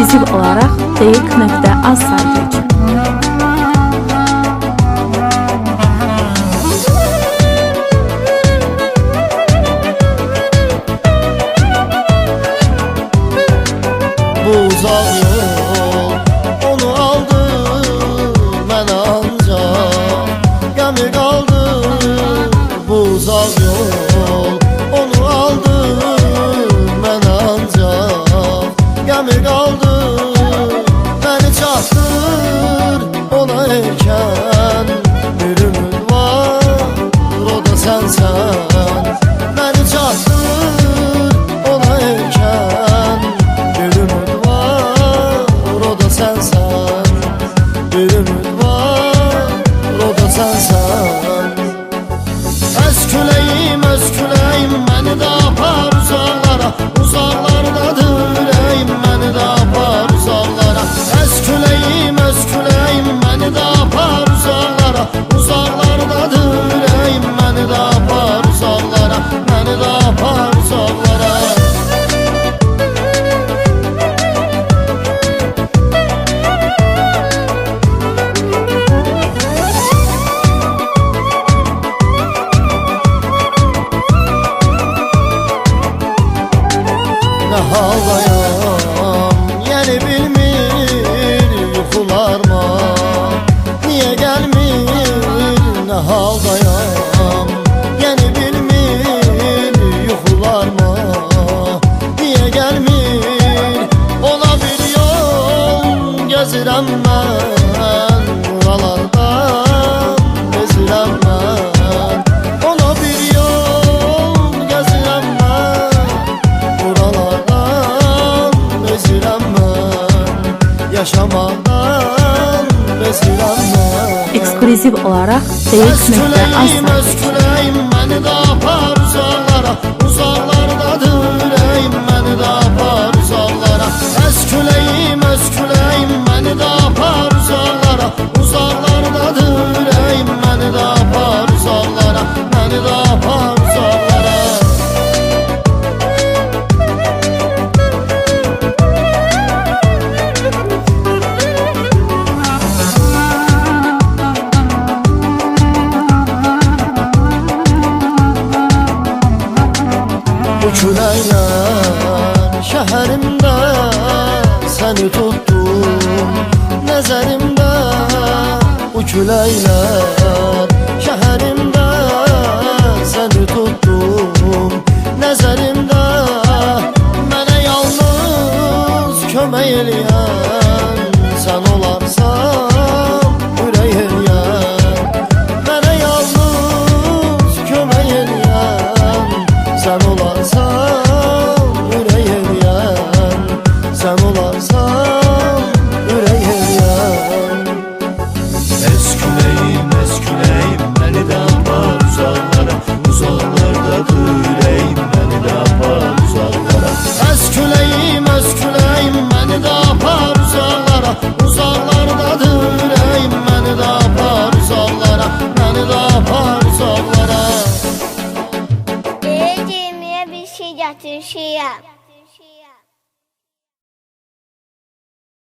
Ekskluziv olarak deyik.az saytı için. Bu uzak yol onu aldı mənə ancaq gəmi qaldı. Bu uzak yol onu aldı mənə ancaq gəmi qaldı. Məni çatdır ona erkən bir ümid var, o da sənsən. Məni çatdır ona erkən bir ümid var, o da sənsən. Bir ümid var, o da sənsən. Öz küləyim məni də apar uzaqlara, uzaqlardadır ürəyim məni də apar uzaqlara. Öz küləyim məni də apar uzaqlara, uzaqlardadır ürəyim məni də apar uzaqlara, məni də apar uzaqlara. Nə haldayam, yəni bilmir yuxularıma niyə gəlmir? Nə haldayam, yəni bilmir yuxularıma niyə gəlmir? Ona bir yol gəzirəm mən, buralardan bezirəm mən. Ona bir yol gəzirəm mən, buralardan bezirəm mən. Yaşamaqdan bezirəm mən. Ekskluziv olarak deyik.az Öz küləyim məni də apar uzaqlara, uzaqlardadır ürəyim məni də apar uzaqlara. Öz küləyim məni də apar uzaqlara, uzaqlardadır ürəyim məni də apar uzaqlara, məni də apar uzaqlara. Bu küləklər şəhərimdə səni tutdum nəzərimdə. Bu küləklər şəhərimdə səni tutdum nəzərimdə. Mənə yalnız kömək eləyən sən olarsan, ürək eləyən. Mənə yalnız kömək eləyən sən olarsan, ürək eləyən. Sən olarsan, ürək eləyən. Ez küləyim məni də apar uzaqlara, uzaqlardadır ürəyim məni də apar uzaqlara. Ez küləyim məni də apar uzaqlara, uzaqlardadır ürəyim məni də apar uzaqlara, məni də apar uzaqlara. Cemiye bir şey getirişiyem.